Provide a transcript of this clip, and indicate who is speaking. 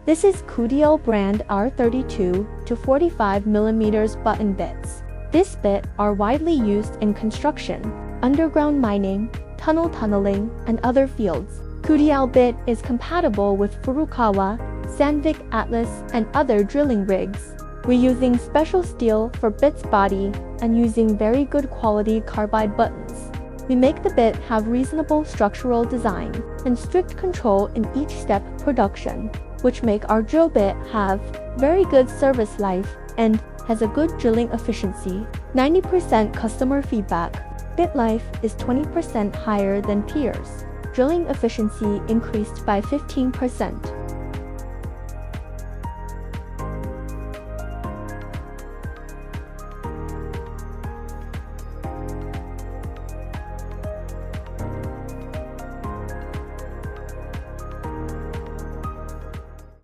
Speaker 1: This is QDL brand R32 to 45mm button bits. This bit are widely used in construction, underground mining, tunneling, and other fields. QDL bit is compatible with Furukawa, Sandvik Atlas, and other drilling rigs. We're using special steel for bit's body and using very good quality carbide buttons. We make the bit have reasonable structural design and strict control in each step production, which make our drill bit have very good service life and has a good drilling efficiency. 90% customer feedback. Bit life is 20% higher than peers. Drilling efficiency increased by 15%.